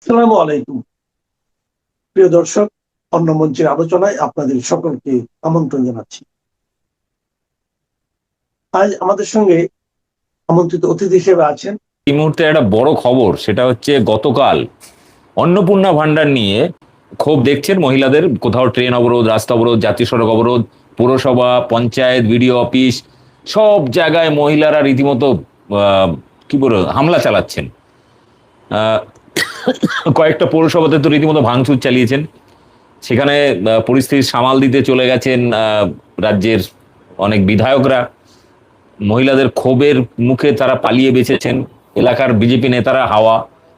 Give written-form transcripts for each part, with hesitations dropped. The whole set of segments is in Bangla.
আসসালামু আলাইকুম। প্রিয় দর্শক, অন্য মঞ্চের আলোচনায় আপনাদের সকলকে আমন্ত্রণ জানাচ্ছি। আজ আমাদের সঙ্গে আমন্ত্রিত অতিথি হিসেবে আছেন এই মুহূর্তে একটা বড় খবর, সেটা হচ্ছে গতকাল অন্নপূর্ণা ভান্ডার নিয়ে ক্ষোভ দেখছেন মহিলাদের। কোথাও ট্রেন অবরোধ, রাস্তা অবরোধ, জাতীয় সড়ক অবরোধ, পুরসভা, পঞ্চায়েত, বিডিও অফিস, সব জায়গায় মহিলারা রীতিমতো কি বলবো হামলা চালাচ্ছেন। আহ, কয়েকটা পৌরসভাতে তো রীতিমতো ভাঙচুর চালিয়েছেন। সেখানে পরিস্থিতি সামাল দিতে চলে গেছেন রাজ্যের অনেক বিধায়করা। মহিলাদের ক্ষোভের মুখে তারা পালিয়ে বেঁচেছেন। এলাকার বিজেপি নেতারা হাওয়া,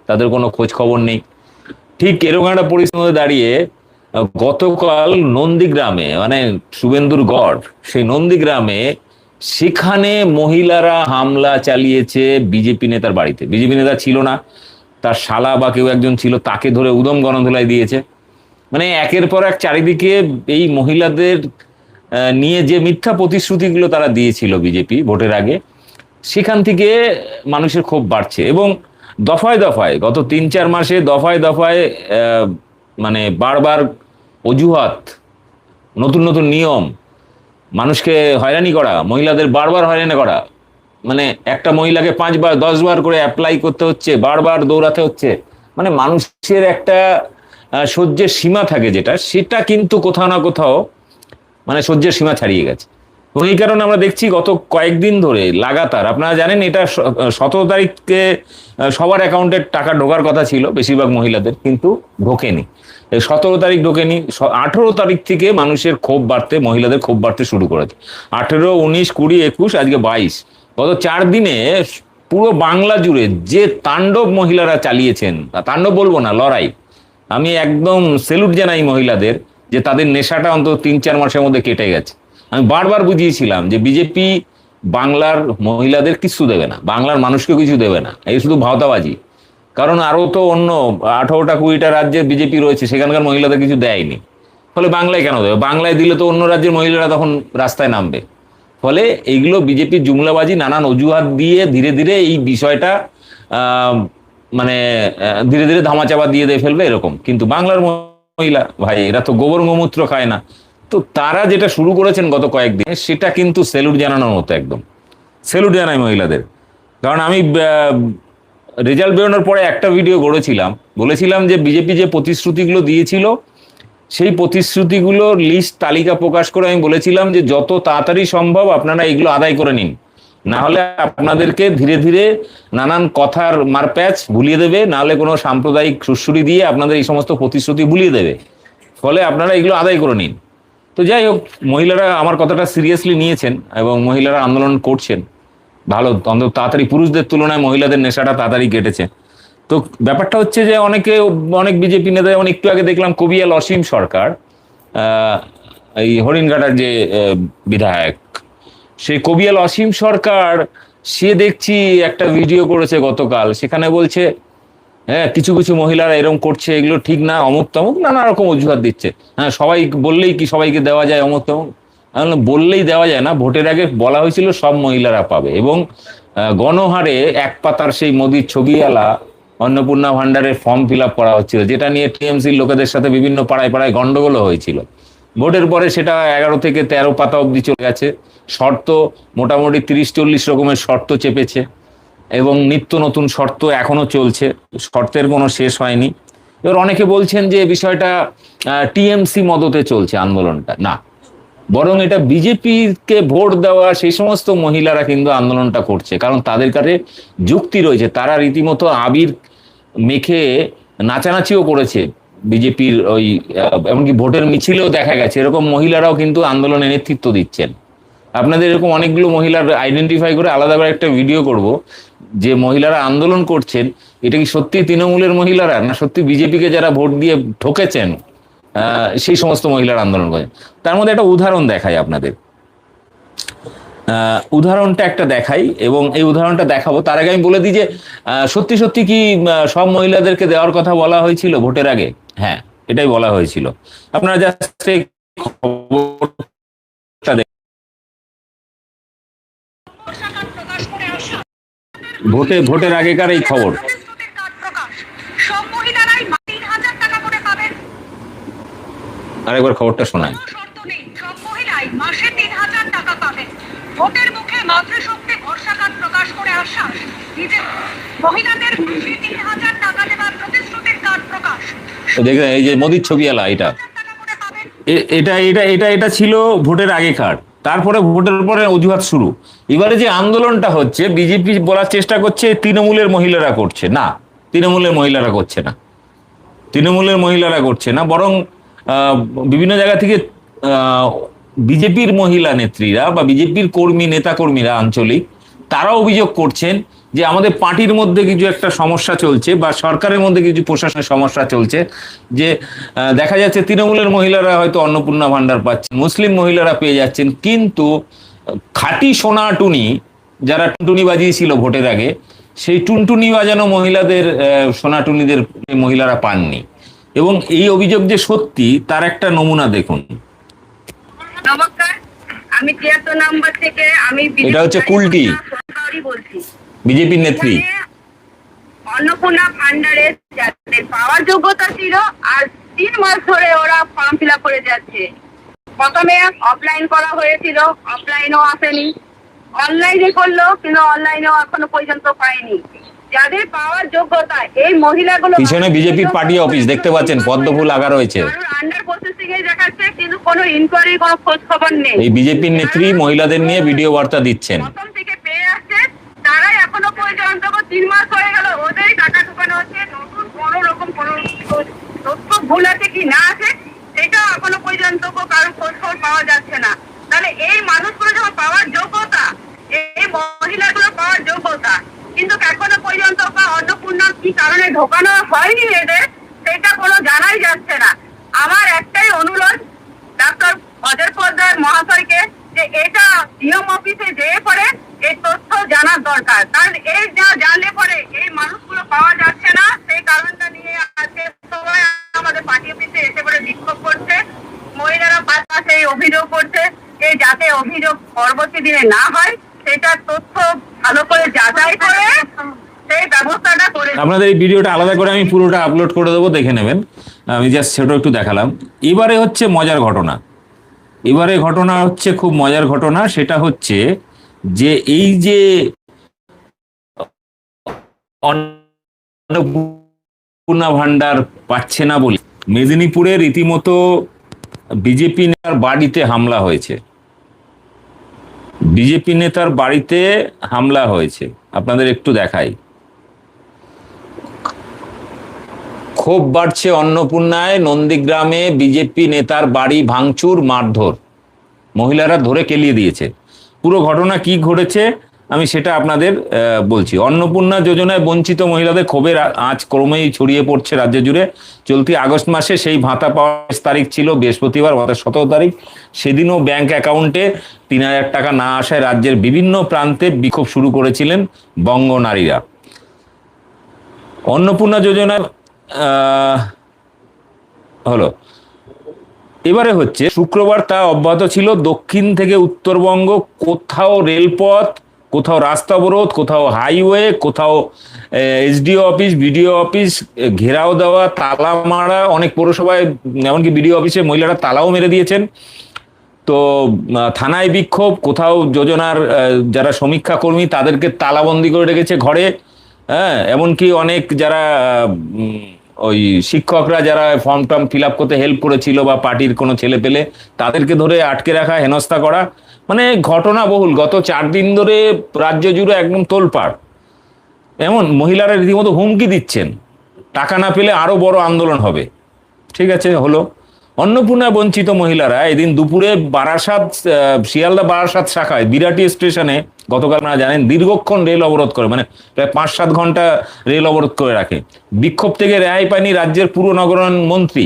তাদের কোনো খোঁজ খবর নেই। ঠিক এরকম একটা পরিস্থিতিতে দাঁড়িয়ে গতকাল নন্দীগ্রামে, মানে শুভেন্দুর গড়, সেই নন্দীগ্রামে, সেখানে মহিলারা হামলা চালিয়েছে বিজেপি নেতার বাড়িতে। বিজেপি নেতা ছিল না, তার শালা বা কেউ একজন ছিল, তাকে ধরে উদম গণধোলাই দিয়েছে। মানে একের পর এক চারিদিকে এই মহিলাদের নিয়ে যে মিথ্যা প্রতিশ্রুতিগুলো তারা দিয়েছিল বিজেপি ভোটের আগে, সেখান থেকে মানুষের ক্ষোভ বাড়ছে। এবং দফায় দফায় গত 3-4 মাসে দফায় দফায় মানে বারবার অজুহাত, নতুন নতুন নিয়ম, মানুষকে হয়রানি করা, মহিলাদের বারবার হয়রানি করা। মানে একটা মহিলাকে 5বার 10বার করে অ্যাপ্লাই করতে হচ্ছে, বারবার দৌড়াতে হচ্ছে। মানে মানুষের একটা সহ্যের সীমা থাকে, যেটা সেটা কিন্তু কোথাও না কোথাও মানে সহ্যের সীমা ছাড়িয়ে গেছে। এবং এই কারণে আমরা দেখছি গত কয়েকদিন ধরে লাগাতার, আপনারা জানেন এটা 17 তারিখকে সবার অ্যাকাউন্টে টাকা ঢোকার কথা ছিল বেশিরভাগ মহিলাদের, কিন্তু ঢোকেনি। 17 তারিখ ঢোকেনি। 18 তারিখ থেকে মানুষের ক্ষোভ বাড়তে, মহিলাদের ক্ষোভ বাড়তে শুরু করেছে। 18, 19, 20, 21, আজকে 22, গত 4 দিনে পুরো বাংলা জুড়ে যে তাণ্ডব মহিলারা চালিয়েছেন, তাণ্ডব বলবো না, লড়াই। আমি একদম সেলুট জানাই মহিলাদের, যে তাদের নেশাটা অন্তত 3-4 মাসের মধ্যে কেটে গেছে। আমি বারবার বুঝিয়েছিলাম যে বিজেপি বাংলার মহিলাদের কিছু দেবে না, বাংলার মানুষকে কিছু দেবে না, এই শুধু ভাওতাবাজি। কারণ আরো তো অন্য 18টা 20টা রাজ্যে বিজেপি রয়েছে, সেখানকার মহিলাদের কিছু দেয়নি। ফলে বাংলায় কেন দেবে? বাংলায় দিলে তো অন্য রাজ্যের মহিলারা তখন রাস্তায় নামবে। ফলে এইগুলো বিজেপির জুমলাবাজি, নানান অজুহাত দিয়ে ধীরে ধীরে এই বিষয়টা আহ মানে ধীরে ধীরে ধামাচাপা দিয়ে ফেলবে এরকম। কিন্তু বাংলার মহিলা ভাই, এরা তো গোবর গোমূত্র খায় না। তো তারা যেটা শুরু করেছেন গত কয়েকদিন, সেটা কিন্তু সেলুট জানানোর মতো, একদম সেলুট জানাই মহিলাদের। কারণ আমি রেজাল্ট বেরোনোর পরে একটা ভিডিও গড়েছিলাম, বলেছিলাম যে বিজেপি যে প্রতিশ্রুতিগুলো দিয়েছিল, সেই প্রতিশ্রুতিগুলোর লিস্ট, তালিকা প্রকাশ করে আমি বলেছিলাম যে যত তাড়াতাড়ি সম্ভব আপনারা এগুলো আদায় করে নিন, না হলে আপনাদেরকে ধীরে ধীরে নানান কথার মারপ্যাচ ভুলিয়ে দেবে, না হলে কোনো সাম্প্রদায়িক সুড়সুড়ি দিয়ে আপনাদের এই সমস্ত প্রতিশ্রুতি ভুলিয়ে দেবে। ফলে আপনারা এগুলো আদায় করে নিন। তো যাই হোক, মহিলারা আমার কথাটা সিরিয়াসলি নিয়েছেন এবং মহিলারা আন্দোলন করছেন। ভালো, অন্তত তাড়াতাড়ি পুরুষদের তুলনায় মহিলাদের নেশাটা তাড়াতাড়ি কেটেছে। তো ব্যাপারটা হচ্ছে যে অনেক বিজেপি নেতা, যেমন একটু আগে দেখলাম কবিয়াল অসীম সরকার, এই হরিণঘাটার যে বিধায়ক, সেই কবিয়াল অসীম সরকার, সে দেখছি একটা ভিডিও করেছে গতকাল। সেখানে বলছে হ্যাঁ কিছু কিছু মহিলারা এরকম করছে, এগুলো ঠিক না, অমুক তমুক নানা রকম অজুহাত দিচ্ছে। হ্যাঁ সবাই বললেই কি সবাইকে দেওয়া যায় অমুক তমুক? বললেই দেওয়া যায় না। ভোটের আগে বলা হয়েছিল সব মহিলারা পাবে, এবং গণহারে এক পাতার সেই মোদির ছবিওয়ালা অন্নপূর্ণা ভান্ডারের ফর্ম ফিল আপ করা হচ্ছিল, যেটা নিয়ে টিএমসির লোকেদের সাথে বিভিন্ন পাড়ায় পাড়ায় গন্ডগোলও হয়েছিল। ভোটের পরে সেটা 11 থেকে 13 পাতা অবধি চলে গেছে। শর্ত মোটামুটি 30-40 রকমের শর্ত চেপেছে, এবং নিত্য নতুন শর্ত এখনো চলছে, শর্তের কোনো শেষ হয়নি। এবার অনেকে বলছেন যে বিষয়টা টিএমসি মদতে চলছে আন্দোলনটা। না, বরং এটা বিজেপিকে ভোট দেওয়া সেই সমস্ত মহিলারা কিন্তু আন্দোলনটা করছে, কারণ তাদের কাছে যুক্তি রয়েছে। তারা রীতিমতো আবির মেখে নাচানাচিও করেছে বিজেপির ওই, এমনকি ভোটের মিছিলেও দেখা গেছে এরকম মহিলারাও কিন্তু আন্দোলনে নেতৃত্ব দিচ্ছেন। আপনাদের এরকম অনেকগুলো মহিলার আইডেন্টিফাই করে আলাদা করে একটা ভিডিও করব, যে মহিলারা আন্দোলন করছেন এটা কি সত্যি তৃণমূলের মহিলারা, না সত্যি বিজেপিকে যারা ভোট দিয়ে ঠকেছেন সেই সমস্ত মহিলার আন্দোলন করেন। তার মধ্যে একটা উদাহরণ দেখাই আপনাদের। উদাহরণটা একটা দেখাই, এবং এই উদাহরণটা দেখাবো তার আগে আমি বলে দিই যে সত্যি সত্যি কি সব মহিলাদেরকে দেওয়ার কথা বলা হয়েছিল ভোটের আগে? হ্যাঁ, এটাই বলা হয়েছিল। আপনারা জাস্ট এই খবরটা ভোটের আগেকার এই খবর। সব মহিলারাই আরেকবার খবরটা শোনাই। কোনো শর্ত নেই, সব মহিলাই মাসে 3,000 টাকা পাবেন। ভোটের মুখে মাতৃশক্তি ভরসাঘাত প্রকাশ করে আশ্বাস। নিজে মহিলাদের মাসে 3,000 টাকা দেওয়ার প্রতিশ্রুতির কার্ড প্রকাশ। দেখলেন এই যে মোদির ছবিওয়ালা, এটা টাকা করে পাবেন। এটা এটা এটা এটা ছিল ভোটের আগেকার, তারপরে ভোটের পরে অজুহাত শুরু। এবারে যে আন্দোলনটা হচ্ছে, বিজেপি বলার চেষ্টা করছে তৃণমূলের মহিলারা করছে না, তৃণমূলের মহিলারা করছে না, তৃণমূলের মহিলারা করছে না, বরং বিভিন্ন জায়গা থেকে বিজেপির মহিলা নেত্রীরা বা বিজেপির কর্মী নেতাকর্মীরা আঞ্চলিক, তারা অভিযোগ করছেন যে আমাদের পার্টির মধ্যে কিছু একটা সমস্যা চলছে বা সরকারের মধ্যে কিছু প্রশাসনের সমস্যা চলছে, যে দেখা যাচ্ছে তৃণমূলের মহিলারা হয়তো অন্নপূর্ণা ভান্ডার পাচ্ছেন, মুসলিম মহিলারা পেয়ে যাচ্ছেন, কিন্তু খাঁটি সোনা টুনি যারা টুনটুনি বাজিয়েছিল ভোটের আগে, সেই টুনটুনি বাজানো মহিলাদের সোনা টুনিদের মহিলারা পাননি। এবং এই অভিযোগ যে সত্যি তার একটা নমুনা দেখুন। নমস্কার, আমি 73 নম্বর থেকে আমি এটা হচ্ছে কুলটি। বলছি। বিজেপির নেত্রী। এখানে অন্নপূর্ণা ভান্ডারের যাদের পাওয়ার যোগ্যতা ছিল আর 3 মাস ধরে ওরা ফর্ম ফিল আপ করে যাচ্ছে। প্রথমে অফলাইন করা হয়েছিল, অফলাইনও আসেনি, অনলাইনে করলো কিন্তু অনলাইনেও এখনো পর্যন্ত পায়নি। যাদের পাওয়ার যোগ্যতা, এই মহিলাগুলো পিছনে বিজেপির পার্টি অফিস দেখতে পাচ্ছেন, পদ্মফুল আগা রয়েছে। আন্ডার প্রসেসিং এ দেখাচ্ছে কিন্তু কোনো ইনকোয়ারি, কোনো খোঁজ খবর নেই। এই বিজেপির নেত্রী মহিলাদের নিয়ে ভিডিও বার্তা দিচ্ছেন। প্রথম থেকে পেয়ে আসছে, তারাই এখনো পর্যন্ত 3 মাস হয়ে গেল ওদেরই টাকা ঢুকানো হচ্ছে। নতুন কোনো রকম কোনো তথ্য ভুল আছে কি না আছে সেটা এখনো পর্যন্ত কারো খোঁজ খবর পাওয়া যাচ্ছে না। তাহলে এই মানুষগুলো যখন পাওয়ার যোগ্যতা, এই মহিলাগুলো পাওয়ার যোগ্যতা, কিন্তু এখনো পর্যন্ত অন্নপূর্ণা কি কারণে ঢোকানো হয়নি এদের, সেটা কোনো জানাই যাচ্ছে না। আমার একটাই অনুরোধ ডাক্তার অজয় পোদ্দার মহাশয়কে, যে এটা ডিএম অফিসে যেয়ে পরে এই তথ্য জানার দরকার, কারণ এই যা জানলে পরে এই মানুষগুলো পাওয়া যাচ্ছে না। সেই কারণটা নিয়ে আজকে সবাই আমাদের পার্টি অফিসে এসে পরে বিক্ষোভ করছে, মহিলারা পাশে এই অভিযোগ করছে। এই যাতে অভিযোগ পরবর্তী দিনে না হয়, সেটা তথ্য ভালো করে যাচাই করে সেই ব্যবস্থাটা করে। আপনাদের এই ভিডিওটা আলাদা করে আমি পুরোটা আপলোড করে দেবো, দেখে নেবেন। আমি জাস্ট ছোট একটু দেখালাম। এবারে হচ্ছে মজার ঘটনা, এবারে ঘটনা হচ্ছে খুব মজার ঘটনা। সেটা হচ্ছে যে এই যে অন্নপূর্ণা ভান্ডার পাচ্ছে না বলে মেদিনীপুরে রীতিমতো বিজেপি নেতার বাড়িতে হামলা হয়েছে, বিজেপি নেতার বাড়িতে হামলা হয়েছে। আপনাদের একটু দেখাই। ক্ষোভ বাড়ছে অন্নপূর্ণায়, নন্দীগ্রামে বিজেপি নেতার বাড়ি ভাঙচুর, মারধর, মহিলারা ধরে কেলিয়ে দিয়েছে। পুরো ঘটনা কি ঘটেছে আমি সেটা আপনাদের বলছি। অন্নপূর্ণা যোজনায় বঞ্চিত মহিলাদের ক্ষোভের আঁচ ক্রমেই ছড়িয়ে পড়ছে রাজ্য জুড়ে। চলতি আগস্ট মাসে সেই ভাতা পাওয়ার তারিখ ছিল বৃহস্পতিবার, অর্থাৎ 17 তারিখ। সেদিনও ব্যাংক অ্যাকাউন্টে 3,000 টাকা না আসায় রাজ্যের বিভিন্ন প্রান্তে বিক্ষোভ শুরু করেছিলেন বঙ্গ নারীরা। অন্নপূর্ণা যোজনার হলো এবারে হচ্ছে শুক্রবার তা অব্যাহত ছিল। দক্ষিণ থেকে উত্তরবঙ্গ, কোথাও রেলপথ, কোথাও রাস্তা অবরোধ, কোথাও হাইওয়ে, কোথাও এসডিও অফিস, বিডিও অফিস ঘেরাও দেওয়া, তালা মারা। অনেক পৌরসভায় এমনকি বিডিও অফিসে মহিলারা তালাও মেরে দিয়েছেন। তো থানায় বিক্ষোভ, কোথাও যোজনার যারা সমীক্ষা কর্মী তাদেরকে তালাবন্দি করে রেখেছে ঘরে। হ্যাঁ, এমনকি অনেক যারা ওই শিক্ষকরা যারা ফর্ম টর্ম ফিল আপ করতে হেল্প করেছিল বা পার্টির কোনো ছেলে পেলে, তাদেরকে ধরে আটকে রাখা, হেনস্থা করা। মানে ঘটনা বহুল। গত 4 দিন ধরে রাজ্য জুড়ে একদম তোলপাড়। এমন মহিলারা রীতিমতো হুমকি দিচ্ছেন, টাকা না পেলে আরো বড় আন্দোলন হবে। ঠিক আছে, হলো। অন্নপূর্ণা বঞ্চিত মহিলারা এদিন দুপুরে বারাসাত, শিয়ালদা বারাসাত শাখায় বিরাটি স্টেশনে গতকাল আপনারা জানেন দীর্ঘক্ষণ রেল অবরোধ করে, মানে প্রায় 5-7 ঘন্টা রেল অবরোধ করে রাখে। বিক্ষোভ থেকে রেহাই পায়নি রাজ্যের পুর নগরায়ণ মন্ত্রী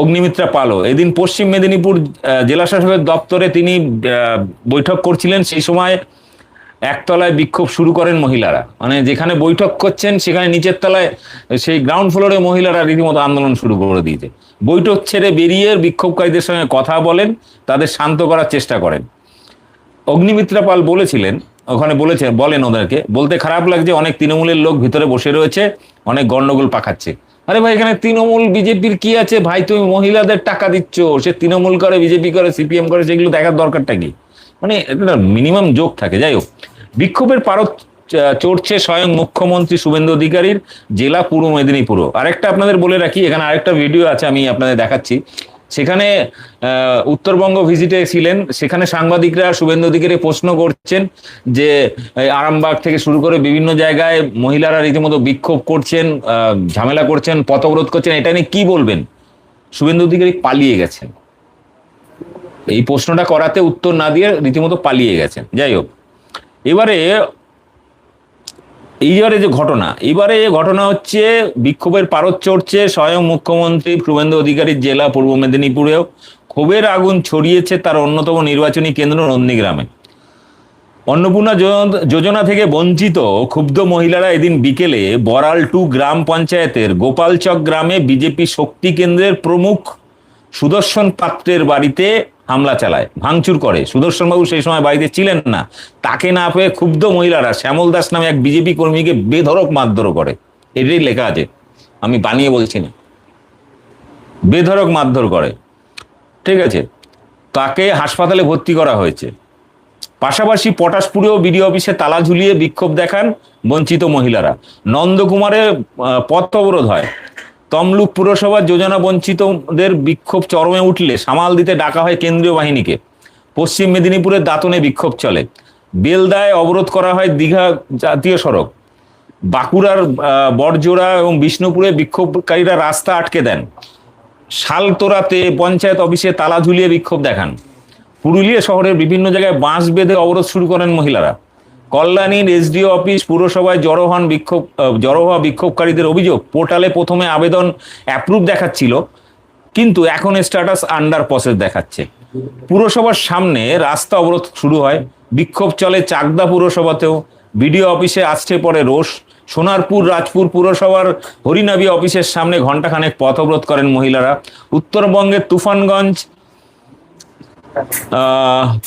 অগ্নিমিত্রা পালও। এদিন পশ্চিম মেদিনীপুর জেলা শাসকের দপ্তরে তিনি বৈঠক করছিলেন। সেই সময় একতলায় বিক্ষোভ শুরু করেন মহিলারা। মানে যেখানে বৈঠক করছেন সেখানে নিচের তলায়, সেই গ্রাউন্ড ফ্লোরে মহিলারা রীতিমতো আন্দোলন শুরু করে দিয়েছে। বৈঠক ছেড়ে বেরিয়ে বিক্ষোভকারীদের সঙ্গে কথা বলেন, তাদের শান্ত করার চেষ্টা করেন। অগ্নিমিত্রা পাল বলেছিলেন, ওখানে বলেন ওদেরকে, বলতে খারাপ লাগছে অনেক তৃণমূলের লোক ভিতরে বসে রয়েছে, অনেক গন্ডগোল পাকাচ্ছে। আরে ভাই, এখানে তৃণমূল বিজেপির কি আছে ভাই? তুমি মহিলাদের টাকা দিচ্ছ, সে তৃণমূল করে, বিজেপি করে, সিপিএম করে, সেগুলো দেখার দরকারটা কি? মানে একটা মিনিমাম যোগ থাকে। যাই হোক, বিক্ষোভের পারদ চড়ছে স্বয়ং মুখ্যমন্ত্রী শুভেন্দু অধিকারীর জেলা পূর্ব মেদিনীপুরও। আরেকটা আপনাদের বলে রাখি, এখানে আরেকটা ভিডিও আছে, আমি আপনাদের দেখাচ্ছি। সেখানে উত্তরবঙ্গ ভিজিটে ছিলেন, সেখানে সাংবাদিকরা শুভেন্দু অধিকারী প্রশ্ন করছেন যে আরামবাগ থেকে শুরু করে বিভিন্ন জায়গায় মহিলারা রীতিমতো বিক্ষোভ করছেন, ঝামেলা করছেন, পথ অবরোধ করছেন, এটা নিয়ে কি বলবেন? শুভেন্দু অধিকারী পালিয়ে গেছেন। এই প্রশ্নটা করাতে উত্তর না দিয়ে রীতিমতো পালিয়ে গেছেন। যাই হোক, এবারে যে ঘটনা হচ্ছে, বিক্ষোভের পারদ চড়ছে স্বয়ং মুখ্যমন্ত্রী শুভেন্দু অধিকারীর জেলা পূর্ব মেদিনীপুরেও। ক্ষোভের আগুন ছড়িয়েছে তার অন্যতম নির্বাচনী কেন্দ্র নন্দীগ্রামে। অন্নপূর্ণা যোজনা থেকে বঞ্চিত ক্ষুব্ধ মহিলারা এদিন বিকেলে বড়াল 2 গ্রাম পঞ্চায়েতের গোপালচক গ্রামে বিজেপি শক্তি কেন্দ্রের প্রমুখ সুদর্শন পাত্রের বাড়িতে হামলা চালায়, ভাঙচুর করে। সুদর্শন বাবু সেই সময় বাড়িতে ছিলেন না। তাকে না পেয়ে ক্ষুব্ধ মহিলারা শ্যামল দাস নামে এক বিজেপি কর্মীকে বেধড়ক মারধর করে। এটাই লেখা আছে, আমি বানিয়ে বলছি না, বেধড়ক মারধর করে। ঠিক আছে, তাকে হাসপাতালে ভর্তি করা হয়েছে। পাশাপাশি পটাশপুরেও বিডিও অফিসে তালা ঝুলিয়ে বিক্ষোভ দেখান বঞ্চিত মহিলারা। নন্দকুমারে পথ অবরোধ হয়। তমলুক পুরসভার যোজনা বঞ্চিতদের বিক্ষোভ চরমে উঠলে সামাল দিতে ডাকা হয় কেন্দ্রীয় বাহিনীকে। পশ্চিম মেদিনীপুরের দাঁতনে বিক্ষোভ চলে। বেলদায় অবরোধ করা হয় দীঘা জাতীয় সড়ক। বাঁকুড়ার বড়জোড়া এবং বিষ্ণুপুরে বিক্ষোভকারীরা রাস্তা আটকে দেন। শালতোরাতে পঞ্চায়েত অফিসে তালা ঝুলিয়ে বিক্ষোভ দেখান। পুরুলিয়া শহরের বিভিন্ন জায়গায় বাঁশ বেঁধে অবরোধ শুরু করেন মহিলারা। কল্যাণীর এসডিও অফিস পুরসভায় জড়ো হওয়া বিক্ষোভকারীদের অভিযোগ, পোর্টালে প্রথমে আবেদন অ্যাপ্রুভ দেখাচ্ছিল, কিন্তু এখন স্ট্যাটাস আন্ডার প্রসেস দেখাচ্ছে। পুরসভার সামনে রাস্তা অবরোধ শুরু হয়। বিক্ষোভ চলে চাকদা পুরসভাতেও। বিডিও অফিসে আছড়ে পড়ে রোষ। সোনারপুর রাজপুর পুরসভার হরিনাবি অফিসের সামনে ঘণ্টাখানেক পথ অবরোধ করেন মহিলারা। উত্তরবঙ্গের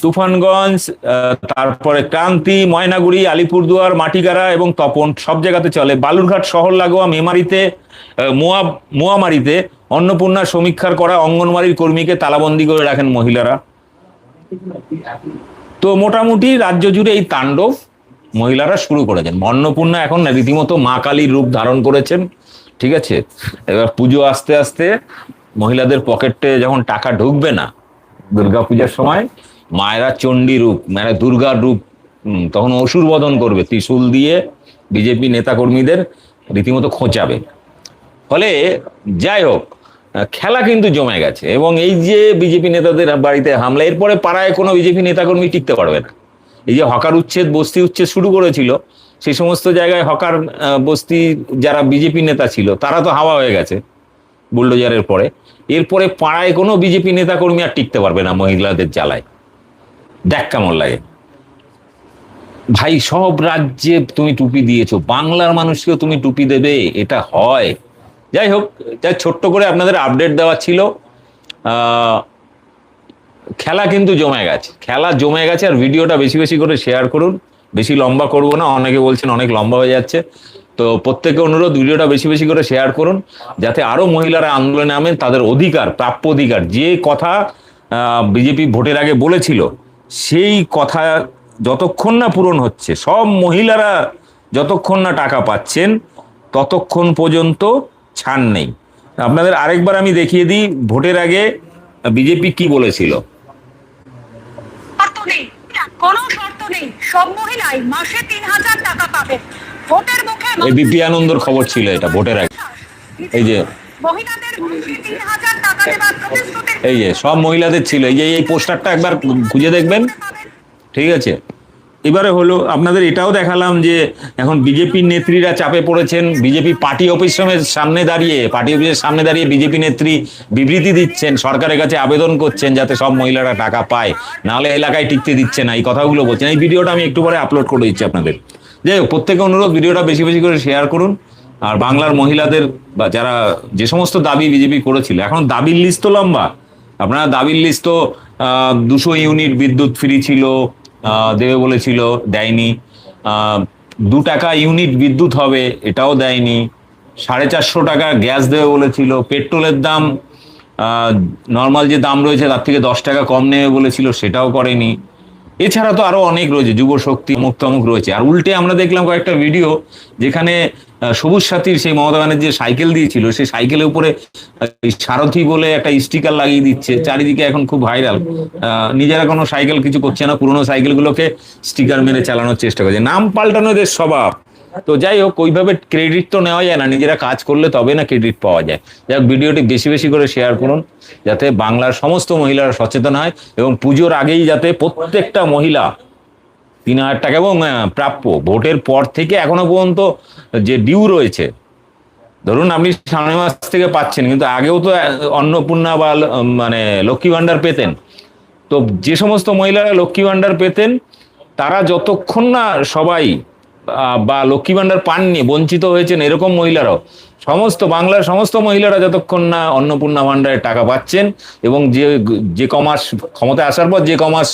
তুফানগঞ্জ, তারপরে ক্রান্তি, ময়নাগুড়ি, আলিপুরদুয়ার, মাটিগাড়া এবং তপন সব জায়গাতে চলে। বালুরঘাট শহর লাগোয়া মোয়ামারিতে অন্নপূর্ণা সমীক্ষার করা অঙ্গনওয়াড়ির কর্মীকে তালাবন্দি করে রাখেন মহিলারা। তো মোটামুটি রাজ্য জুড়ে এই তাণ্ডব মহিলারা শুরু করেছেন। অন্নপূর্ণা এখন রীতিমতো মা কালীর রূপ ধারণ করেছেন। ঠিক আছে, এবার পুজো আস্তে আস্তে মহিলাদের পকেটে যখন টাকা ঢুকবে না, দুর্গাপূজার সময় মায়েরা চণ্ডী রূপ, মানে দুর্গার রূপ তখন অসুর বদন করবে, ত্রিশূল দিয়ে বিজেপি নেতাকর্মীদের রীতিমতো খোঁচাবে। ফলে যাই হোক, খেলা কিন্তু জমে গেছে। এবং এই যে বিজেপি নেতাদের বাড়িতে হামলা, এরপরে পাড়ায় কোনো বিজেপি নেতাকর্মী টিকতে পারবে না। এই যে হকার উচ্ছেদ, বস্তি উচ্ছেদ শুরু করেছিল, সেই সমস্ত জায়গায় হকার বস্তি যারা বিজেপি নেতা ছিল তারা তো হাওয়া হয়ে গেছে বুলডোজারের পরে। এরপরে পাড়ায় কোনো বিজেপি নেতাকর্মী আর টিকতে পারবে না মহিলাদের জ্বালায়। দেখ কেমন লাগে ভাই, সব রাজ্যে তুমি টুপি দিয়েছো, বাংলার মানুষকেও তুমি টুপি দেবে? এটা হয়? যাই হোক, যাই ছোট্ট করে আপনাদের আপডেট দেওয়া ছিল। খেলা কিন্তু জমে গেছে। আর ভিডিওটা বেশি বেশি করে শেয়ার করুন। বেশি লম্বা করব না, অনেকে বলছেন অনেক লম্বা হয়ে যাচ্ছে। তো প্রত্যেকে অনুরোধ, ভিডিওটা বেশি বেশি করে শেয়ার করুন, যাতে আরো মহিলারা আন্দোলনে নামেন। তাদের অধিকার, প্রাপ্য অধিকার, যে কথা বিজেপি ভোটের আগে বলেছিল, সেই কথা যতক্ষণ না পূরণ হচ্ছে, সব মহিলারা যতক্ষণ না টাকা পাচ্ছেন ততক্ষণ পর্যন্ত ছাড় নেই। আপনাদের আরেকবার আমি দেখিয়ে দিই ভোটের আগে বিজেপি কি বলেছিল। কোনো শর্ত নেই, সব মহিলাই মাসে 3000 টাকা পাবে। ভোটের মুখে এবিপি আনন্দর খবর ছিল এটা ভোটের আগে। এই যে মহিলাদের মাসে 3000 টাকা দেওয়ার প্রতিশ্রুতি, এই যে সব মহিলাদের ছিল। এই পোস্টারটা একবার খুঁজে দেখবেন। ঠিক আছে, এবারে হলো আপনাদের এটাও দেখালাম যে এখন বিজেপির নেত্রীরা চাপে পড়েছেন। বিজেপি পার্টি অফিসের সামনে দাঁড়িয়ে বিজেপি নেত্রী বিবৃতি দিচ্ছেন, সরকারের কাছে আবেদন করছেন যাতে সব মহিলারা টাকা পায়, নাহলে এলাকায় টিকতে দিচ্ছে না, এই কথাগুলো বলছেন। এই ভিডিওটা আমি একটু পরে আপলোড করে দিচ্ছি আপনাদের। যাই হোক, প্রত্যেকে অনুরোধ, ভিডিওটা বেশি বেশি করে শেয়ার করুন। আর বাংলার মহিলাদের বা যারা যে সমস্ত দাবি বিজেপি করেছিল, এখন দাবির লিস্ট তো লম্বা। আপনারা দাবির লিস্ট তো 200 ইউনিট বিদ্যুৎ ফ্রি ছিল, দেবে বলেছিল, দেয়নি। 2 টাকা ইউনিট বিদ্যুৎ হবে, এটাও দেয়নি। 450 টাকা গ্যাস দেবে বলেছিল। পেট্রোলের দাম নর্মাল যে দাম রয়েছে তার থেকে 10 টাকা কম নেবে বলেছিল, সেটাও করেনি। এছাড়া তো আরো অনেক রয়েছে, যুব শক্তি অমুক তমুক রয়েছে। আর উল্টে আমরা দেখলাম কয়েকটা ভিডিও যেখানে সবুজ সাথীর সেই মমতা ব্যানার্জি যে সাইকেল দিয়েছিল, সেই সাইকেলের উপরে সারথি বলে একটা স্টিকার লাগিয়ে দিচ্ছে, চারিদিকে এখন খুব ভাইরাল। নিজেরা কোনো সাইকেল কিছু করছে না, পুরোনো সাইকেলগুলোকে স্টিকার মেরে চালানোর চেষ্টা করছে। নাম পাল্টানো এদের স্বভাব। তো যাই হোক, ওইভাবে ক্রেডিট তো নেওয়া যায় না, নিজেরা কাজ করলে তবে না ক্রেডিট পাওয়া যায়। যাই হোক, ভিডিওটি বেশি বেশি করে শেয়ার করুন, যাতে বাংলার সমস্ত মহিলারা সচেতন হয় এবং পুজোর আগেই যাতে প্রত্যেকটা মহিলা 3000 টাকা এবং প্রাপ্য ভোটের পর থেকে এখনো পর্যন্ত যে ডিউ রয়েছে, ধরুন আপনি সামনের মাস থেকে পাচ্ছেন, কিন্তু আগেও তো অন্নপূর্ণা বা মানে লক্ষ্মী ভান্ডার পেতেন। তো যে সমস্ত মহিলারা লক্ষ্মী ভান্ডার পেতেন, তারা যতক্ষণ না সবাই বা লক্ষ্মী ভান্ডার পাননি, বঞ্চিত হয়েছেন এরকম মহিলারাও, সমস্ত বাংলার সমস্ত মহিলারা যতক্ষণ না অন্নপূর্ণা ভান্ডারের টাকা পাচ্ছেন, এবং যে কমাস ক্ষমতায় আসার পর যে কমাস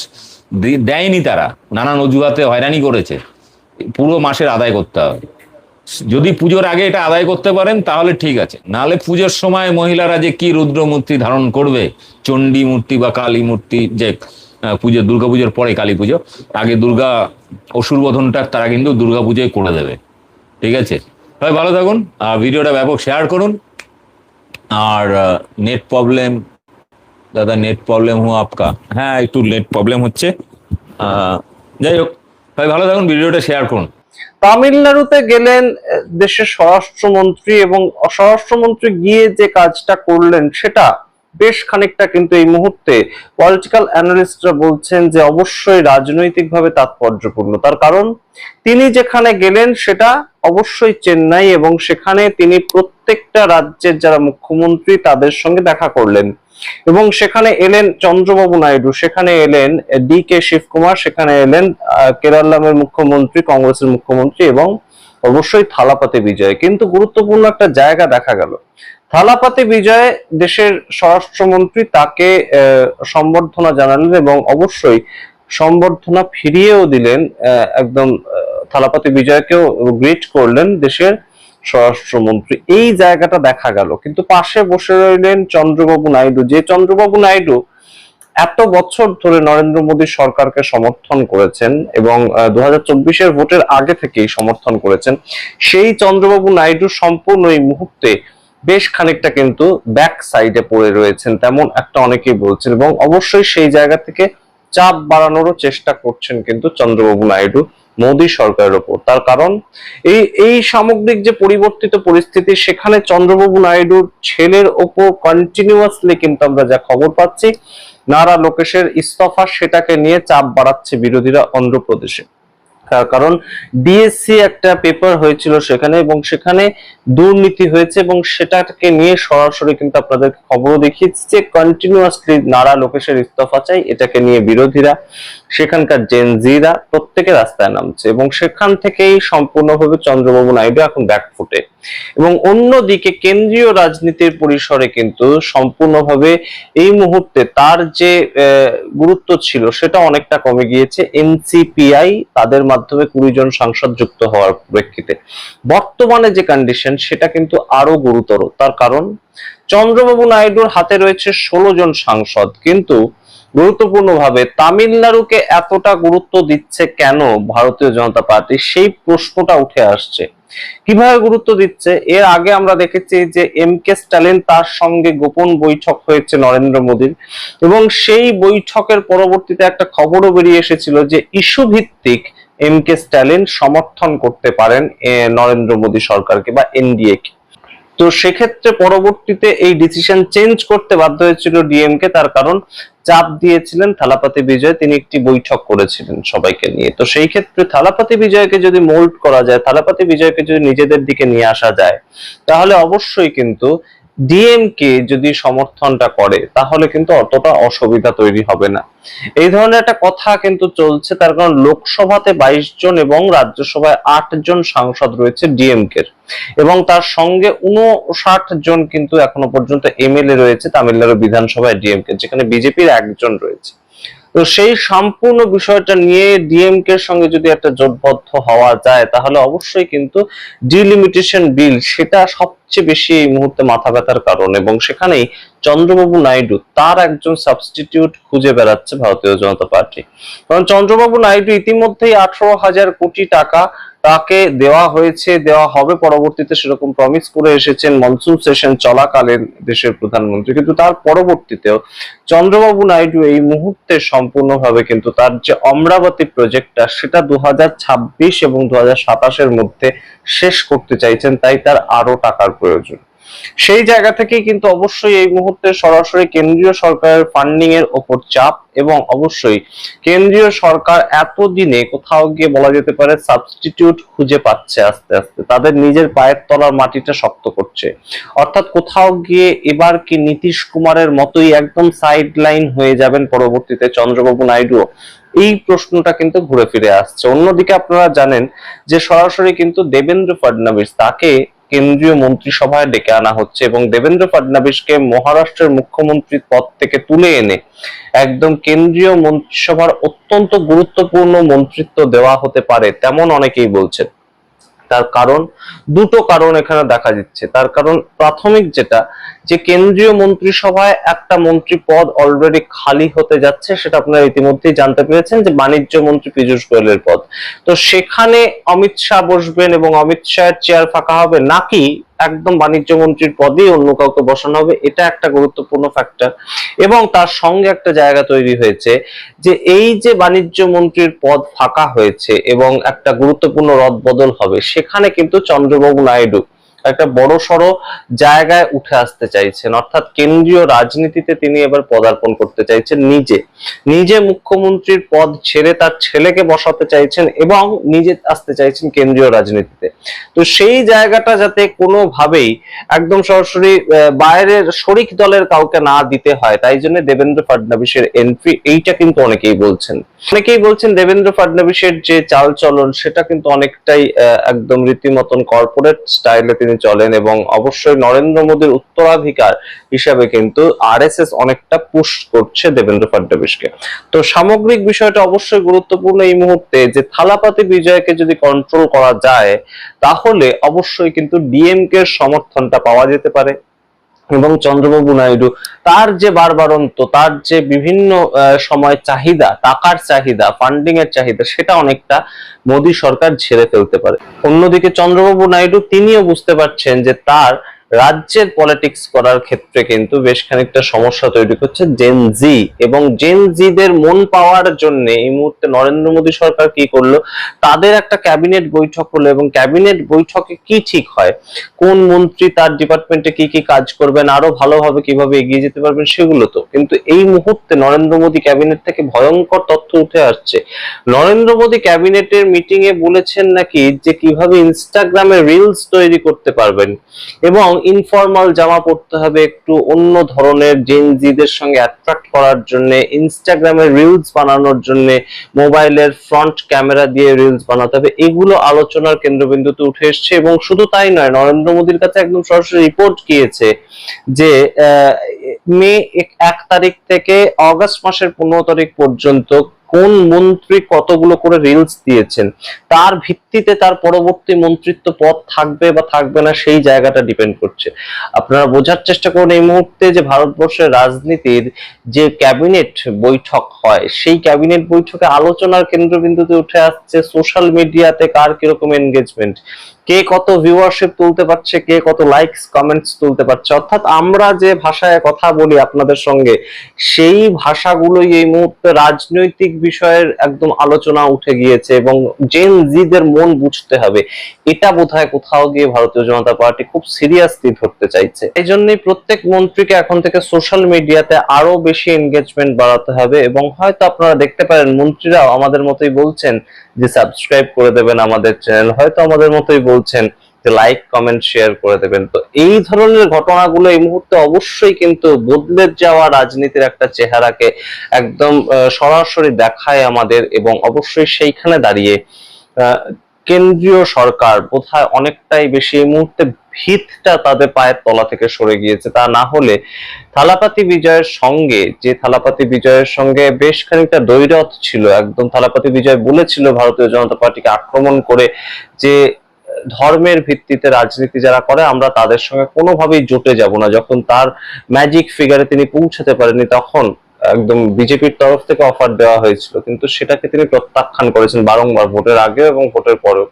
দেয়নি, তারা নানান অজুহাতে হয়রানি করেছে, পুরো মাসের আদায় করতে হবে। যদি পুজোর আগে এটা আদায় করতে পারেন তাহলে ঠিক আছে, নাহলে পুজোর সময় মহিলারা যে কি রুদ্র মূর্তি ধারণ করবে, চণ্ডী মূর্তি বা কালী মূর্তি, যে পুজো দুর্গাপুজোর পরে কালী পুজো, আগে দুর্গা অসুর বোধনটা তারা কিন্তু দুর্গাপুজোয় করে দেবে। ঠিক আছে, সবাই ভালো থাকুন, ভিডিওটা ব্যাপক শেয়ার করুন। আর নেট প্রবলেম, দাদা নেট প্রবলেম হো আপকা? হ্যাঁ, একটু নেট প্রবলেম হচ্ছে। যাই হোক, সবাই ভালো থাকুন, ভিডিওটা শেয়ার করুন। তামিলনাড়ুতে গেলেন দেশের স্বরাষ্ট্রমন্ত্রী, এবং স্বরাষ্ট্রমন্ত্রী গিয়ে যে কাজটা করলেন সেটা বেশ খানিকটা কিন্তু এই মুহূর্তে পলিটিক্যাল অ্যানালিস্টরা বলছেন যে অবশ্যই রাজনৈতিকভাবে তাৎপর্যপূর্ণ। তার কারণ তিনি যেখানে গেলেন সেটা অবশ্যই চেন্নাই, এবং সেখানে তিনি প্রত্যেকটা রাজ্যের যারা মুখ্যমন্ত্রী তাদের সঙ্গে দেখা করলেন। এবং সেখানে এলেন চন্দ্রবাবু নাইডু, সেখানে এলেন DK শিবকুমার, সেখানে এলেন কেরালামের মুখ্যমন্ত্রী, কংগ্রেসের মুখ্যমন্ত্রী, এবং অবশ্যই থালাপাতি বিজয়। কিন্তু গুরুত্বপূর্ণ একটা জায়গা দেখা গেল, থালাপাতি বিজয় দেশের স্বরাষ্ট্রমন্ত্রী তাকে সম্বর্ধনা জানালেন, এবং অবশ্যই সম্বর্ধনা ফিরিয়েও দিলেন। একদম থালাপাতি বিজয়কেও গ্রিট করলেন দেশের স্বরাষ্ট্রমন্ত্রী। এই জায়গাটা দেখা গেল। কিন্তু পাশে বসে রইলেন চন্দ্রবাবু নাইডু, যে চন্দ্রবাবু নাইডু এত বছর ধরে নরেন্দ্র মোদী সরকারকে সমর্থন করেছেন, এবং 2024-এর ভোটের আগে থেকেই সমর্থন করেছেন। সেই চন্দ্রবাবু নাইডু সম্পূর্ণ এই মুহূর্তে বেশ খানিকটা কিন্তু ব্যাক সাইডে পড়ে রয়েছেন, তেমন একটা অনেকেই বলছেন, এবং অবশ্যই সেই জায়গা থেকে চাপ বাড়ানোরও চেষ্টা করছেন কিন্তু চন্দ্রবাবু নাইডু মোদী সরকারের ওপর। তার কারণ এই সামগ্রিক যে পরিবর্তিত পরিস্থিতি, সেখানে চন্দ্রবাবু নাইডুর ছেলের ওপর কন্টিনিউয়াসলি কিন্তু আমরা যা খবর পাচ্ছি, নারা লোকেশের ইস্তফা, সেটাকে নিয়ে চাপ বাড়াচ্ছে বিরোধীরা অন্ধ্রপ্রদেশে। তার কারণ ডিএসসি একটা পেপার হয়েছিল সেখানে, এবং সেখানে দুর্নীতি হয়েছে, এবং সেটাকে নিয়ে সরাসরি কিন্তু আপনাদের খবরও দেখিয়েছি যে কন্টিনিউয়াসলি নারা লোকেশের ইস্তফা চাই, এটাকে নিয়ে বিরোধীরা, সেখানকার জেনজিরা প্রত্যেকে রাস্তায় নামছে, এবং সেখান থেকেই সম্পূর্ণভাবে চন্দ্রবাবু নাইডু এখন ব্যাকফুটে। এবং অন্যদিকে কেন্দ্রীয় রাজনীতির পরিসরে কিন্তু সম্পূর্ণভাবে এই মুহূর্তে তার যে গুরুত্ব ছিল সেটা অনেকটা কমে গিয়েছে। NCPI তাদের মাধ্যমে 20 জন সাংসদ যুক্ত হওয়ার প্রেক্ষিতে বর্তমানে যে কন্ডিশন সেটা কিন্তু আরো গুরুতর। তার কারণ চন্দ্রবাবু নাইডুর হাতে রয়েছে 16 জন সাংসদ, কিন্তু গুরুত্বপূর্ণভাবে তামিলনাড়ুকে এতটা গুরুত্ব দিচ্ছে কেন ভারতীয় জনতা পার্টি, সেই প্রশ্নটা উঠে আসছে। কিভাবে গুরুত্ব দিচ্ছে? এর আগে আমরা দেখেছি যে MK স্ট্যালিন, তার সঙ্গে গোপন বৈঠক হয়েছে নরেন্দ্র মোদীর, এবং সেই বৈঠকের পরবর্তীতে একটা খবরও বেরিয়ে এসেছিল যে ইস্যু ভিত্তিক MK স্ট্যালিন সমর্থন করতে পারেন নরেন্দ্র মোদী সরকারকে বা NDA কে। তো সেক্ষেত্রে পরবর্তীতে এই ডিসিশন চেঞ্জ করতে বাধ্য হয়েছিল DMK, তার কারণ চাপ দিয়েছিলেন থালাপাতি বিজয়, তিনি একটি বৈঠক করেছিলেন সবাইকে নিয়ে। তো সেই ক্ষেত্রে থালাপাতি বিজয়কে যদি মোল্ড করা যায়, থালাপাতি বিজয়কে যদি নিজেদের দিকে নিয়ে আসা যায়, তাহলে অবশ্যই কিন্তু DMK যদি সমর্থনটা করে তাহলে কিন্তু অতটা অসুবিধা তৈরি হবে না। এই ধরনের একটা কথা কিন্তু চলছে, তার কারণ লোকসভাতে 22 জন এবং রাজ্যসভায় 8 জন সাংসদ রয়েছে DMK এর, এবং তার সঙ্গে 59 জন কিন্তু এখনো পর্যন্ত MLA রয়েছে তামিলনাড়ু বিধানসভায় DMK, যেখানে বিজেপির 1 জন রয়েছে। তো সেই সম্পূর্ণ বিষয়টা নিয়ে ডিএমকে এর সঙ্গে যদি একটা জোটবদ্ধ হওয়া যায় তাহলে অবশ্যই কিন্তু ডিলিমিটেশন বিল সেটা সবচেয়ে বেশি এই মুহূর্তে মাথা ব্যথার কারণ, এবং সেখানেই চন্দ্রবাবু নাইডু তার একজন সাবস্টিটিউট খুঁজে বেড়াচ্ছে ভারতীয় জনতা পার্টি। কারণ চন্দ্রবাবু নাইডু ইতিমধ্যেই 18,000 কোটি টাকা তাকে দেওয়া হয়েছে, দেওয়া হবে পরবর্তীতে, সেরকম প্রমিস করে এসেছেন মনসুন সেশন চলাকালীন দেশের প্রধানমন্ত্রী। কিন্তু তার পরবর্তীতেও চন্দ্রবাবু নাইডু এই মুহূর্তে সম্পূর্ণভাবে কিন্তু তার যে অমরাবতী প্রজেক্টটা সেটা 2026 এবং 2027 মধ্যে শেষ করতে চাইছেন, তাই তার আরো টাকার প্রয়োজন। সেই জায়গা থেকেই কিন্তু অবশ্যই এই মুহূর্তে সরাসরি কেন্দ্রীয় সরকারের ফান্ডিং এর ওপর চাপ, এবং অবশ্যই কেন্দ্রীয় সরকার এতদিনে কোথাও গিয়ে বলা যেতে পারে সাবস্টিটিউট খুঁজে পাচ্ছে, আস্তে আস্তে তাদের নিজের পায়ের তলার মাটিটা শক্ত করছে। অর্থাৎ কোথাও গিয়ে এবার কি নীতিশ কুমারের মতোই একদম সাইড লাইন হয়ে যাবেন পরবর্তীতে চন্দ্রবাবু নাইডু, এই প্রশ্নটা কিন্তু ঘুরে ফিরে আসছে। অন্যদিকে আপনারা জানেন যে সরাসরি কিন্তু দেবেন্দ্র ফডনবিস তাকে কেন্দ্রীয় মন্ত্রিসভায় ডেকে আনা হচ্ছে, এবং দেবেন্দ্র ফডনবিসকে মহারাষ্ট্রের মুখ্যমন্ত্রীর পদ থেকে তুলে এনে একদম কেন্দ্রীয় মন্ত্রিসভার অত্যন্ত গুরুত্বপূর্ণ মন্ত্রিত্ব দেওয়া হতে পারে, তেমন অনেকেই বলছেন। তার কারণ দুটো কারণ এখানে দেখা দিচ্ছে। তার কারণ প্রাথমিক যেটা, যে কেন্দ্রীয় মন্ত্রিসভায় একটা মন্ত্রী পদ অলরেডি খালি হতে যাচ্ছে, সেটা আপনারা ইতিমধ্যেই জানতে পেরেছেন, যে বাণিজ্য মন্ত্রী পীযূষ গোয়েলের পদ। তো সেখানে অমিত শাহ বসবেন এবং অমিত শাহের চেয়ার ফাঁকা হবে, নাকি একদম বাণিজ্য মন্ত্রীর পদেই অন্য কাউকে বসানো হবে, এটা একটা গুরুত্বপূর্ণ ফ্যাক্টর। এবং তার সঙ্গে একটা জায়গা তৈরি হয়েছে যে এই যে বাণিজ্য মন্ত্রীর পদ ফাঁকা হয়েছে এবং একটা গুরুত্বপূর্ণ রদবদল হবে, সেখানে কিন্তু চন্দ্রবাবু নাইডু একটা বড় সড়ো জায়গায় উঠে আসতে চাইছেন। অর্থাৎ কেন্দ্রীয় রাজনীতিতে তিনি এবার পদার্পণ করতে চাইছেন, নিজে মুখ্যমন্ত্রীর পদ ছেড়ে তার ছেলেকে বসাতে চাইছেন এবং নিজে আসতে চাইছেন কেন্দ্রীয় রাজনীতিতে। তো সেই জায়গাটা যাতে কোনোভাবেই একদম সরাসরি বাইরের শরিক দলের কাউকে না দিতে হয়, তাই জন্য দেবেন্দ্র ফডনবিসের এন্ট্রি, এইটা কিন্তু অনেকেই বলছেন দেবেন্দ্র ফডনবিসের যে চালচলন সেটা কিন্তু অনেকটাই একদম রীতিমতন কর্পোরেট স্টাইলে তিনি চলেন, এবং অবশ্যই নরেন্দ্র মোদীর উত্তরাধিকার হিসাবে কিন্তু আরএসএস অনেকটা পুশ করছে দেবেন্দ্র ফডনবিসকে। তো সামগ্রিক বিষয়টা অবশ্যই গুরুত্বপূর্ণ এই মুহূর্তে, যে থালাপাতি বিজয়কে যদি কন্ট্রোল করা যায় তাহলে অবশ্যই কিন্তু ডিএমকে এর সমর্থনটা পাওয়া যেতে পারে, এবং চন্দ্রবাবু নাইডু তার যে বারবারন্ত, তার যে বিভিন্ন সময় চাহিদা, টাকার চাহিদা, ফান্ডিং এর চাহিদা, সেটা অনেকটা মোদী সরকার ঝেড়ে ফেলতে পারে। অন্যদিকে চন্দ্রবাবু নাইডু তিনিও বুঝতে পারছেন যে তার রাজ্যের পলিটিক্স করার ক্ষেত্রে কিন্তু বেশ খানিকটা সমস্যা তৈরি করছে জেন জি, এবং জেন জিদের মন পাওয়ার জন্য এই মুহূর্তে নরেন্দ্র মোদী সরকার কি করলো, তাদের একটা ক্যাবিনেট বৈঠক হলো, এবং ক্যাবিনেট বৈঠকে কি ঠিক হয়, কোন মন্ত্রী তার ডিপার্টমেন্টে কি কি কাজ করবেন, আরো ভালোভাবে কিভাবে এগিয়ে যেতে পারবেন, সেগুলো তো কিন্তু এই মুহূর্তে নরেন্দ্র মোদী ক্যাবিনেট থেকে ভয়ঙ্কর তথ্য উঠে আসছে। নরেন্দ্র মোদী ক্যাবিনেটের মিটিং এ বলেছেন নাকি যে কিভাবে ইনস্টাগ্রামে রিলস তৈরি করতে পারবেন, এবং ইনফর্মাল জামা পড়তে হবে, একটু অন্য ধরনের জেনজিদের সঙ্গে অ্যাট্রাক্ট করার জন্য, ইনস্টাগ্রামে রিলস বানানোর জন্য মোবাইলের ফ্রন্ট ক্যামেরা দিয়ে রিলস বানাতে হবে, এগুলো আলোচনার কেন্দ্রবিন্দুতে উঠে এসছে। এবং শুধু তাই নয়, নরেন্দ্র মোদীর কাছে একদম সরাসরি রিপোর্ট গিয়েছে যে মে 1 তারিখ থেকে অগস্ট মাসের 15 তারিখ পর্যন্ত কোন মন্ত্রী কতগুলো করে রিলস দিয়েছেন, তার ভিত্তিতে তার পরবর্তী মন্ত্রিত্ব পদ থাকবে বা থাকবে না সেই জায়গাটা ডিপেন্ড করছে। আপনারা বোঝার চেষ্টা করুন, এই মুহূর্তে যে ভারতবর্ষের রাজনীতির যে ক্যাবিনেট বৈঠক হয়, সেই ক্যাবিনেট বৈঠকে আলোচনার কেন্দ্রবিন্দুতে উঠে আসছে সোশ্যাল মিডিয়াতে কার কিরকম এনগেজমেন্ট, কে কত ভিউয়ারশিপ তুলতে পারছে, কে কত লাইকস কমেন্টস তুলতে পারছে। অর্থাৎ আমরা যে ভাষায় কথা বলি আপনাদের সঙ্গে, সেই ভাষাগুলোই এই মুহূর্তে রাজনৈতিক বিষয়ের একদম আলোচনা উঠে গিয়েছে, এবং জেন জিদের মন বুঝতে হবে, এটা বোধহয় কোথাও গিয়ে ভারতীয় জনতা পার্টি খুব সিরিয়াসলি ধরতে চাইছে। এই জন্যই প্রত্যেক মন্ত্রীকে এখন থেকে সোশ্যাল মিডিয়াতে আরো বেশি এনগেজমেন্ট বাড়াতে হবে, এবং হয়তো আপনারা দেখতে পারেন মন্ত্রীরাও আমাদের মতোই বলছেন যে সাবস্ক্রাইব করে দেবেন আমাদের চ্যানেল, হয়তো আমাদের মতোই বলছেন যে লাইক কমেন্ট শেয়ার করে দেবেন। তো এই ধরনের ঘটনাগুলো এই মুহূর্তে অবশ্যই কিন্তু বদলে যাওয়া রাজনীতির একটা চেহারাকে একদম সরাসরি দেখায় আমাদের, এবং অবশ্যই সেইখানে দাঁড়িয়ে কেন্দ্রীয় সরকার বোধহয় অনেকটাই বেশি এই মুহূর্তে ভিতটা তাদের পায়ের তলা থেকে সরে গিয়েছে। তা না হলে থালাপাতি বিজয়ের সঙ্গে বেশ খানিকটা দ্বৈরথ ছিল। একদম থালাপাতি বিজয় বলেছিল ভারতীয় জনতা পার্টিকে আক্রমণ করে যে ধর্মের ভিত্তিতে রাজনীতি যারা করে আমরা তাদের সঙ্গে কোনোভাবেই জোটে যাব না। যখন তার ম্যাজিক ফিগারে তিনি পৌঁছাতে পারেনি তখন একদম বিজেপির তরফ থেকে অফার দেওয়া হয়েছিল, কিন্তু সেটাকে তিনি প্রত্যাখ্যান করেছেন বারংবার, ভোটের আগেও এবং ভোটের পরেও।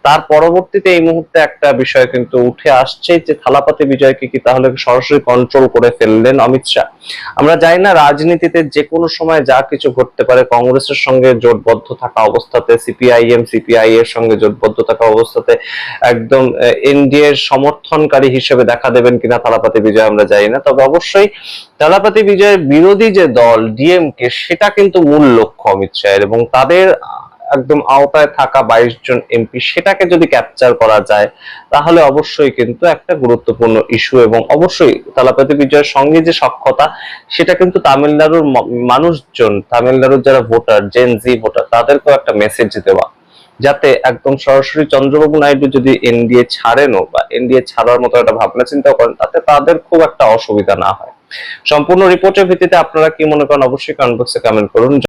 তার পরবর্তীতে এই মুহূর্তে একটা বিষয় কিন্তু উঠে আসছে যে থালাপাতি বিজয়কে কি তাহলে সরাসরি কন্ট্রোল করে ফেললেন অমিত শাহ। আমরা জানি না, রাজনীতিতে যে কোনো সময় যা কিছু ঘটতে পারে। কংগ্রেসের সঙ্গে জোটবদ্ধ থাকা অবস্থাতে, সিপিআই এর সঙ্গে জোটবদ্ধ থাকা অবস্থাতে একদম এনডিএ এর সমর্থনকারী হিসেবে দেখা দেবেন কিনা থালাপাতি বিজয় আমরা জানি না। তবে অবশ্যই থালাপাতি বিজয়ের বিরোধী যে দল ডিএমকে, সেটা কিন্তু মূল লক্ষ্য অমিত শাহের, এবং তাদের একদম আওতায় থাকা 22 জন এমপি, সেটাকে যদি ক্যাপচার করা যায় তাহলে অবশ্যই কিন্তু একটা গুরুত্বপূর্ণ ইস্যু। এবং অবশ্যই থালাপাতি বিজয়ের সঙ্গে যে সখ্যতা, সেটা কিন্তু তামিলনাড়ুর মানুষজন, তামিলনাড়ুর যারা ভোটার, জেন জি ভোটার, তাদেরকেও একটা মেসেজ দেওয়া, যাতে একদম সরাসরি চন্দ্রবাবু নাইডু যদি এনডিএ ছাড়েনও বা এনডিএ ছাড়ার মতো একটা ভাবনা চিন্তা করেন, তাতে তাদের খুব একটা অসুবিধা না হয়। সম্পূর্ণ রিপোর্টের ভিত্তিতে আপনারা কি মনে করেন অবশ্যই কমেন্ট বক্সে কমেন্ট করুন।